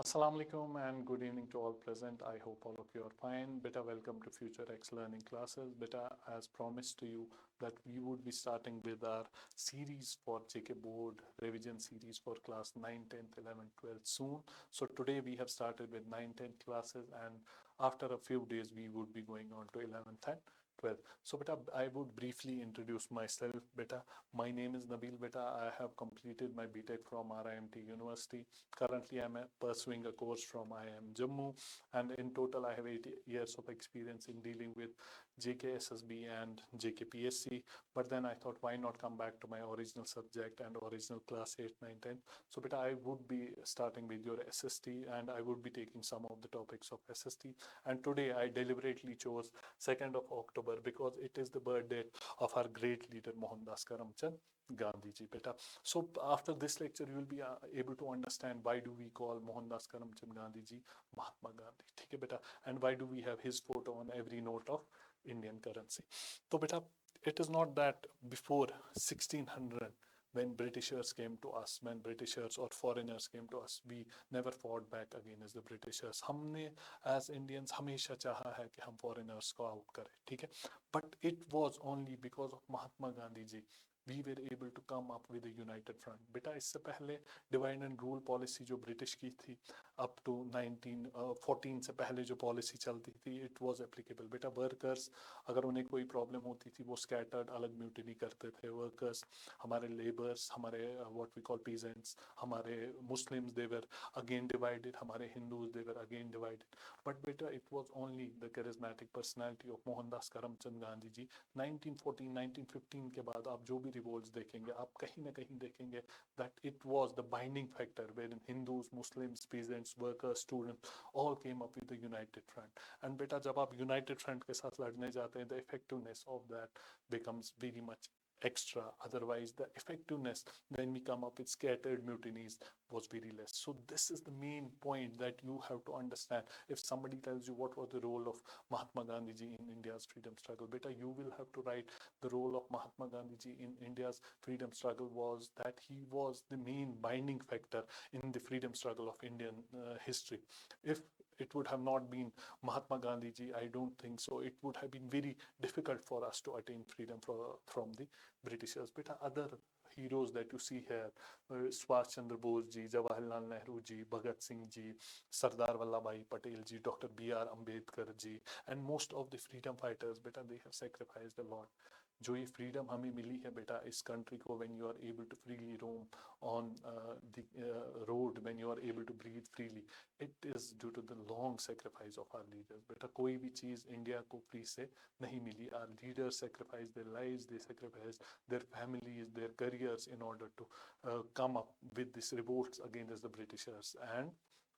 Assalamu alaikum and good evening to all present. I hope all of you are fine. Beta, welcome to Future X Learning classes. Beta, as promised to you that we would be starting with our series for JK Board revision series for class 9, 10th, 11th, 12th soon. So today we have started with 9, 10th classes, and after a few days we would be going on to 11th and 12th. So beta, I would briefly introduce myself. Beta, my name is Nabil. Beta, I have completed my BTech from RIMT University. Currently, I'm pursuing a course from IIM Jammu, and in total, I have 8 years of experience in dealing with JKSSB and JKPSC. But then I thought, why not come back to my original subject and original class 8, 9, 10? So, beta, I would be starting with your SST, and I would be taking some of the topics of SST. And today, I deliberately chose 2nd of October because it is the birthday of our great leader Mohandas Karamchand Gandhi ji. Beta, so after this lecture, you will be able to understand why do we call Mohandas Karamchand Gandhi ji Mahatma Gandhi. Okay, beta, and why do we have his photo on every note of Indian currency. So beta, it is not that before 1600 when Britishers came to us, when Britishers or foreigners came to us, we never fought back against the Britishers. हमने as Indians हमेशा चाहा है कि हम foreigners को out करें, ठीक है? But it was only because of Mahatma Gandhi ji we were able to come up with a united front. बेटा इससे पहले डिवाइड एंड रूल पॉलिसी जो ब्रिटिश की थी अप टू 1914 से पहले जो पॉलिसी चलती थी इट वाज एप्लीकेबल. बेटा वर्कर्स अगर उन्हें कोई प्रॉब्लम होती थी वो स्कैटर्ड अलग म्यूटिनी करते थे. वर्कर्स हमारे लेबर्स हमारे व्हाट वी कॉल पीजेंट्स हमारे Muslims they were again divided. हमारे Hindus they were again divided. But बेटा it was only the charismatic personality of Mohandas Karamchand Gandhi ji 1914 1915 के बाद आप जो भी रिवोल्ट्स देखेंगे आप कहीं ना कहीं देखेंगे that it was the binding factor wherein Hindus, Muslims, peasants, workers, students all came up with the united front. And beta जब आप united front के साथ लड़ने जाते हैं the effectiveness of that becomes very much extra. Otherwise the effectiveness when we come up with scattered mutinies was very less. So this is the main point that you have to understand. If somebody tells you what was the role of Mahatma Gandhi ji in India's freedom struggle, beta you will have to write the role of Mahatma Gandhi ji in India's freedom struggle was that he was the main binding factor in the freedom struggle of Indian history. If it would have not been Mahatma Gandhi ji, I don't think so. It would have been very difficult for us to attain freedom from the Britishers. But other heroes that you see here, Subhash Chandra Bose ji, Jawaharlal Nehru ji, Bhagat Singh ji, Sardar Vallabhbhai Patel ji, Dr. B.R. Ambedkar ji, and most of the freedom fighters, beta, they have sacrificed a lot. जो ये freedom हमें मिली है बेटा इस country को when you are able to freely roam on the road, when you are able to breathe freely, it is due to the long sacrifice of our leaders. बेटा कोई भी चीज़ इंडिया को फ्री से नहीं मिली. Our leaders sacrificed their lives, they sacrificed their families, their careers in order to come up with these revolts against the Britishers and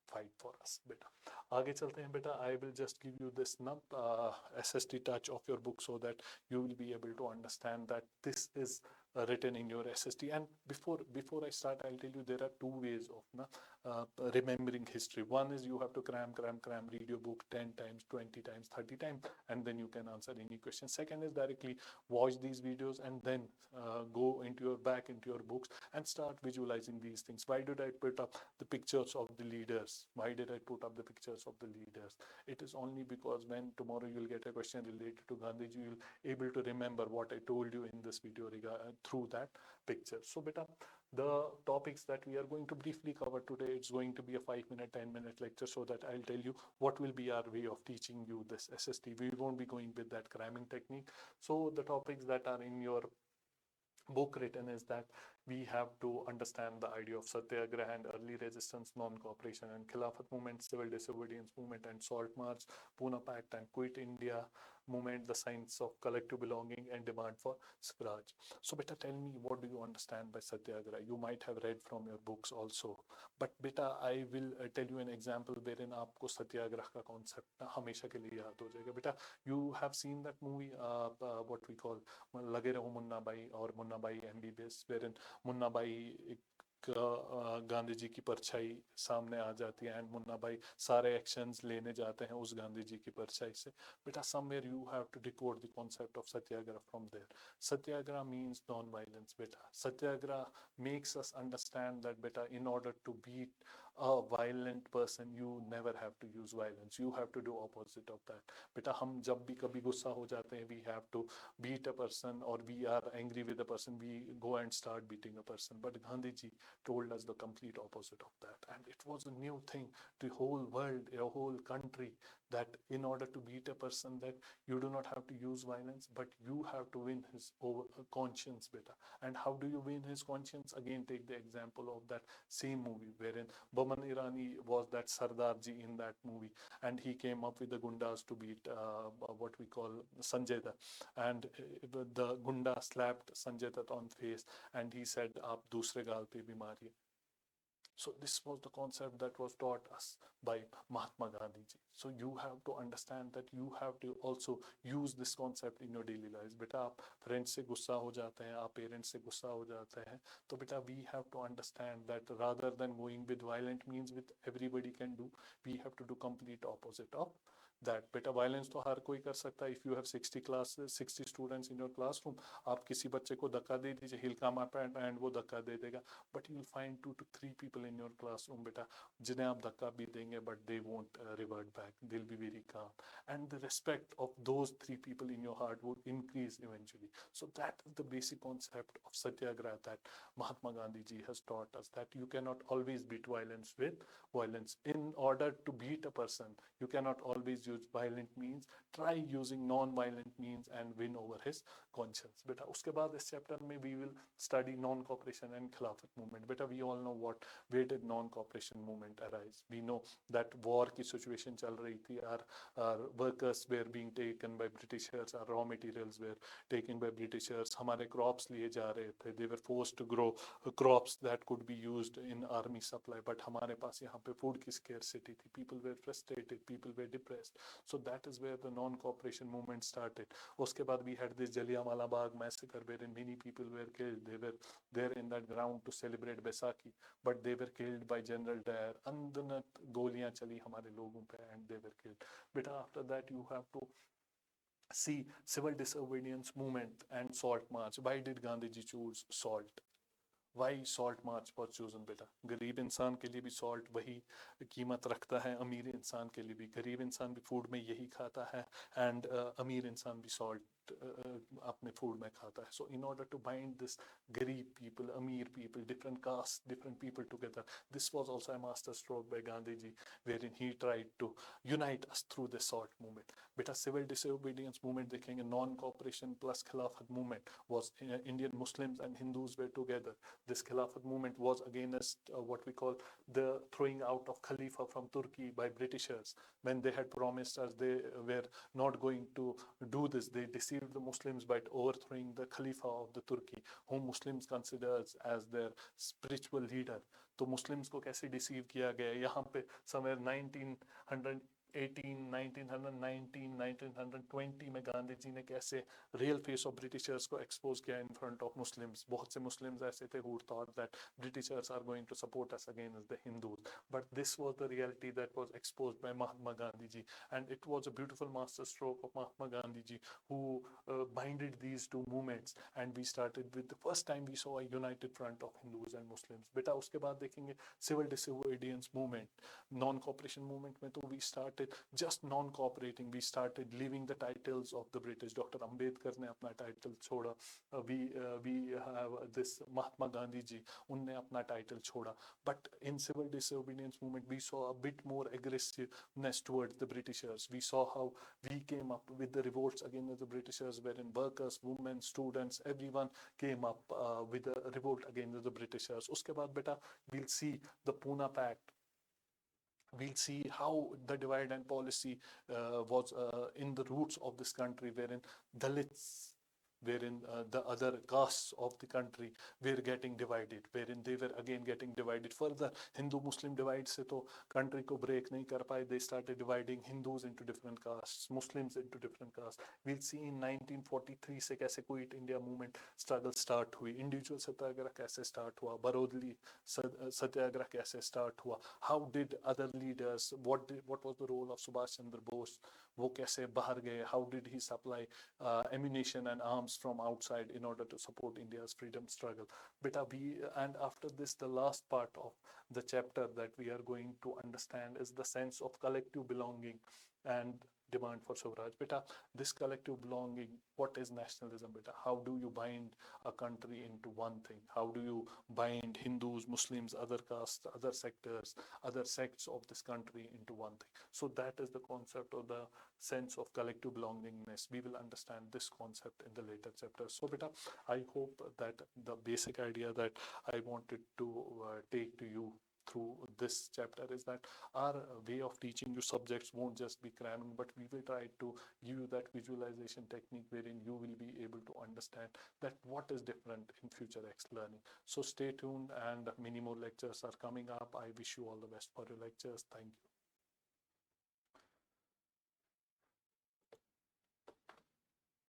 fight for us. बेटा आगे चलते हैं. बेटा I will just give you this SST touch of your book so that you will be able to understand that this is written in your SST. And before I start, I'll tell you there are two ways of remembering history. One is you have to cram, read your book 10 times, 20 times, 30 times, and then you can answer any question. Second is directly watch these videos and then go back into your books and start visualizing these things. Why did I put up the pictures of the leaders? Why did I put up the pictures of the leaders? It is only because when tomorrow you'll get a question related to Gandhiji, you'll able to remember what I told you in this video through that picture. So beta, the topics that we are going to briefly cover today, it's going to be a 5-minute, 10-minute lecture so that I'll tell you what will be our way of teaching you this SST. We won't be going with that cramming technique. So the topics that are in your book written is that we have to understand the idea of Satyagraha and early resistance, non-cooperation and Khilafat movement, civil disobedience movement and Salt March, Pune Pact and Quit India movement, the signs of collective belonging and demand for Swaraj. So beta, tell me, what do you understand by Satyagraha? You might have read from your books also, but beta, I will tell you an example wherein आपको सत्याग्रह का concept हमेशा के लिए याद हो जाएगा. बेटा, you have seen that movie what we call लगे रहो मुन्ना भाई और मुन्ना भाई MBBS, wherein मुन्ना भाई गांधी जी की परछाई सामने आ जाती है एंड मुन्ना भाई सारे एक्शंस लेने जाते हैं उस गांधी जी की परछाई से. बेटा somewhere you have to decode the concept of satyagraha from there. Satyagraha means non-violence. Beta, satyagraha makes us understand that beta, in order to beat a violent person, you never have to use violence. You have to do opposite of that. बेटा हम जब भी कभी गुस्सा हो जाते हैं, we have to beat a person, or we are angry with a person, we go and start beating a person. But Gandhi ji told us the complete opposite of that, and it was a new thing to whole world, a whole country, that in order to beat a person, that you do not have to use violence, but you have to win his conscience, beta. And how do you win his conscience? Again, take the example of that same movie wherein Boman Irani was that Sardar ji in that movie, and he came up with the gundas to beat what we call Sanjay Dutt, and the gunda slapped Sanjay Dutt on face, and he said, "Aap dusre gaal pe bhi mariye." So this was the concept that was taught us by Mahatma Gandhi ji. So you have to understand that you have to also use this concept in your daily lives. बेटा आप friends से गुस्सा हो जाते हैं, आप parents से गुस्सा हो जाते हैं, तो बेटा we have to understand that rather than going with violent means with everybody can do, we have to do complete opposite of that. बेटा वायलेंस तो हर कोई कर सकता है. If you have 60 students in your classroom, आप किसी बच्चे को धक्का दे दीजिए, he'll come up and वो धक्का दे देगा, but you'll find 2 to 3 people in your classroom बेटा जिन्हें आप धक्का भी देंगे but they won't revert back, they'll be very calm, and the respect of those 3 people in your heart would increase eventually. So that is the basic concept of satyagraha that Mahatma Gandhi ji has taught us, that you cannot always beat violence with violence. In order to beat a person, you cannot always use violent means. Try using non-violent means and win over his conscience. बेटा उसके बाद इस chapter में we will study non-cooperation and खिलाफत movement. बेटा we all know where did non-cooperation movement arise. We know that war की situation चल रही थी. Our workers were being taken by Britishers. Our raw materials were taken by Britishers. हमारे crops लिए जा रहे थे. They were forced to grow crops that could be used in army supply. But हमारे पास यहाँ पे food की scarcity थी. People were frustrated. People were depressed. So that is where the non-cooperation movement started. उसके बाद we had this Jallianwala Bagh massacre wherein many people were killed. They were there in that ground to celebrate Baisakhi, but they were killed by General Dyer. अनगिनत गोलियां चली हमारे लोगों पे and they were killed. बेटा after that you have to see civil disobedience movement and salt march. Why did Gandhi ji choose salt? Why Salt March was chosen बेटा? गरीब इंसान के लिए भी सॉल्ट वही कीमत रखता है, अमीर इंसान के लिए भी. गरीब इंसान भी फूड में यही खाता है, एंड अमीर इंसान भी सॉल्ट अपने फूड में खाता है. So in order to bind this गरीब पीपल, अमीर people, different castes, different people together, this was also a master stroke by Gandhi ji, wherein he tried to unite us through the salt movement. बेटा civil disobedience movement देखेंगे, non-cooperation plus khilafat movement was Indian Muslims and Hindus were together. This Khilafat movement was against what we call the throwing out of Khalifa from Turkey by Britishers. When they had promised us they were not going to do this, they deceived the Muslims by overthrowing the Khalifa of the Turkey, whom Muslims considers as their spiritual leader. तो Muslims को कैसे deceive किया गया? यहाँ पे somewhere 1919 में गांधी जी ने कैसे रियल फेस ऑफ ब्रिटिशर्स को एक्सपोज किया इन फ्रंट ऑफ मुस्लिम्स. बहुत से मुस्लिम्स ऐसे थे who thought that Britishers are going to support us against the Hindus, but this was the reality that was exposed by Mahatma Gandhi ji, and it was a beautiful master stroke of Mahatma Gandhi ji who binded these two movements, and we started with the first time we saw a united front of Hindus and Muslims. बेटा उसके बाद देखेंगे civil disobedience movement, non-cooperation movement में तो we started just non-cooperating. We started leaving the titles of the British. Dr. Ambedkar ने अपना title छोड़ा. We have this Mahatma Gandhi ji, उनने अपना title छोड़ा. But in civil disobedience movement, we saw a bit more aggressiveness towards the Britishers. We saw how we came up with the revolts against the Britishers, wherein workers, women, students, everyone came up with a revolt against the Britishers. उसके बाद बेटा we'll see the Pune Pact. We'll see how the divide and policy was in the roots of this country, wherein Dalits, wherein the other castes of the country were getting divided, wherein they were again getting divided further. Hindu-Muslim divide से तो country को break नहीं कर पाए. They started dividing Hindus into different castes, Muslims into different castes. We'll see in 1943 से कैसे Quit India movement struggle start हुई, individual सत्याग्रह कैसे start हुआ, बरोदली सत्याग्रह कैसे start हुआ, how did other leaders, what was the role of Subhash Chandra Bose, वो कैसे बाहर गए, how did he supply ammunition and arms from outside in order to support India's freedom struggle. Beta, and after this, the last part of the chapter that we are going to understand is the sense of collective belonging and demand for Swaraj. Beta, this collective belonging, what is nationalism? Beta, how do you bind a country into one thing? How do you bind Hindus, Muslims, other castes, other sectors, other sects of this country into one thing? So that is the concept of the sense of collective belongingness. We will understand this concept in the later chapters. So beta, I hope that the basic idea that I wanted to take to you through this chapter is that our way of teaching you subjects won't just be cramming, but we will try to give you that visualization technique wherein you will be able to understand that what is different in future X learning. So stay tuned, and many more lectures are coming up. I wish you all the best for your lectures. Thank you.